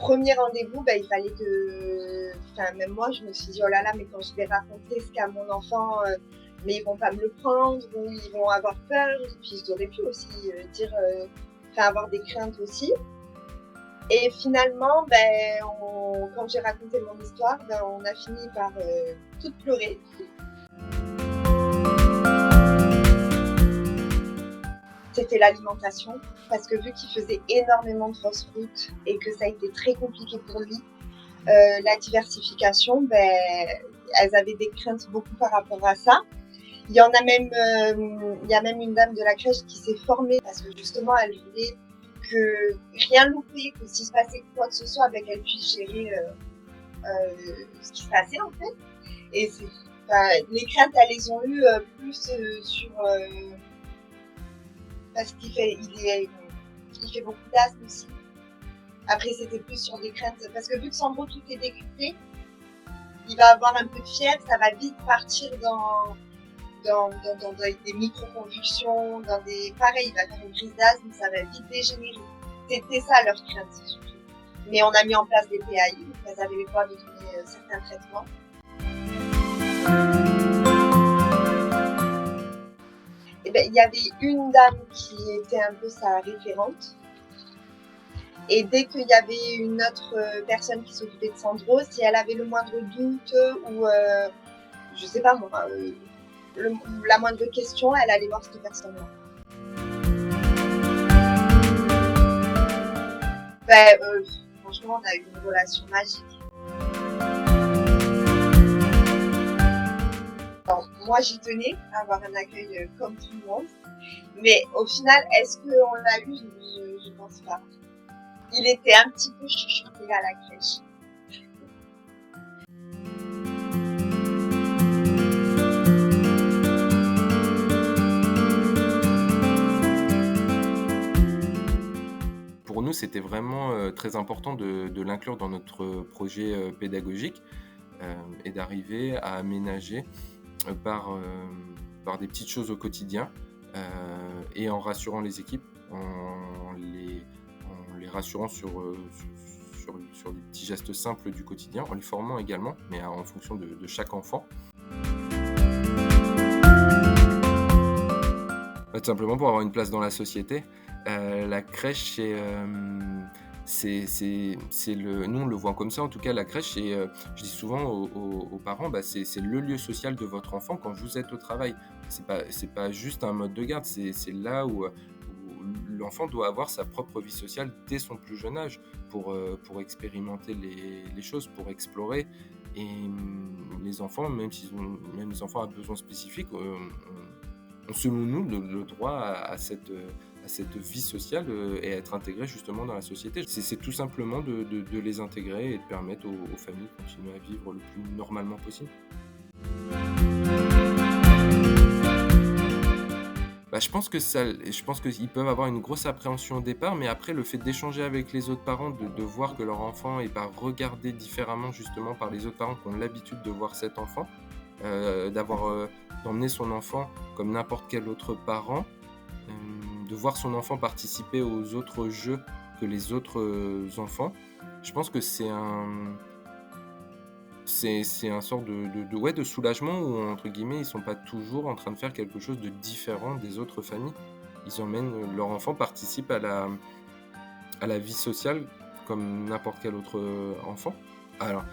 premier rendez-vous, il fallait que, enfin, même moi, je me suis dit, oh là là, mais quand je vais raconter ce qu'a mon enfant, mais ils vont pas me le prendre ou ils vont avoir peur. Et puis j'aurais pu aussi dire, enfin, avoir des craintes aussi. Et finalement, quand j'ai raconté mon histoire, on a fini par toutes pleurer. C'était l'alimentation, parce que vu qu'il faisait énormément de fausses routes et que ça a été très compliqué pour lui, la diversification, elles avaient des craintes beaucoup par rapport à ça. Il y a même une dame de la crèche qui s'est formée parce que justement, elle voulait que rien louper, que s'il se passait quoi que ce soit, qu'elle puisse gérer ce qui se passait en fait. Et les craintes, elles les ont eues plus sur parce qu'il fait beaucoup d'asthme aussi. Après, c'était plus sur des craintes parce que vu que Sandro tout est décuplé, il va avoir un peu de fièvre, ça va vite partir dans des micro-convulsions, pareil, il va faire une crise d'asthme, ça va vite dégénérer. C'était ça leur crainte surtout. Mais on a mis en place des PAI, donc elles avaient le droit de donner certains traitements. Il y avait une dame qui était un peu sa référente. Et dès qu'il y avait une autre personne qui s'occupait de Sandro, si elle avait le moindre doute ou, je sais pas moi, la moindre question, elle allait voir cette personne-là. Franchement, on a eu une relation magique. Alors, moi, j'y tenais à avoir un accueil comme tout le monde. Mais au final, est-ce qu'on l'a eu? Je pense pas. Il était un petit peu chuchoté à la crèche. Pour nous, c'était vraiment très important de l'inclure dans notre projet pédagogique et d'arriver à aménager par des petites choses au quotidien et en rassurant les équipes, en les rassurant sur des petits gestes simples du quotidien, en les formant également, mais en fonction de chaque enfant. Tout simplement pour avoir une place dans la société. La crèche, nous on le voit comme ça, en tout cas la crèche, je dis souvent aux parents, c'est le lieu social de votre enfant quand vous êtes au travail. C'est pas juste un mode de garde, c'est là où l'enfant doit avoir sa propre vie sociale dès son plus jeune âge pour expérimenter les choses, pour explorer. Et les enfants, même les enfants à besoins spécifiques, ont selon nous le droit à cette vie sociale et à être intégrés justement dans la société. C'est tout simplement de les intégrer et de permettre aux familles de continuer à vivre le plus normalement possible. Je pense qu'ils peuvent avoir une grosse appréhension au départ, mais après le fait d'échanger avec les autres parents, de voir que leur enfant est regardé différemment justement par les autres parents qui ont l'habitude de voir cet enfant, d'emmener son enfant comme n'importe quel autre parent, de voir son enfant participer aux autres jeux que les autres enfants. Je pense que c'est un sort de soulagement où, entre guillemets, ils sont pas toujours en train de faire quelque chose de différent des autres familles. Ils emmènent leur enfant participe à la vie sociale comme n'importe quel autre enfant. Alors,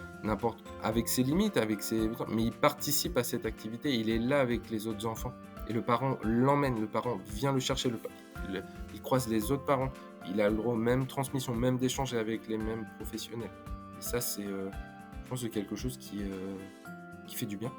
avec ses limites, mais il participe à cette activité, il est là avec les autres enfants. Et le parent l'emmène, le parent vient le chercher, il croise les autres parents, il a le droit aux mêmes transmissions, même d'échanger avec les mêmes professionnels. Et ça, je pense que c'est quelque chose qui fait du bien.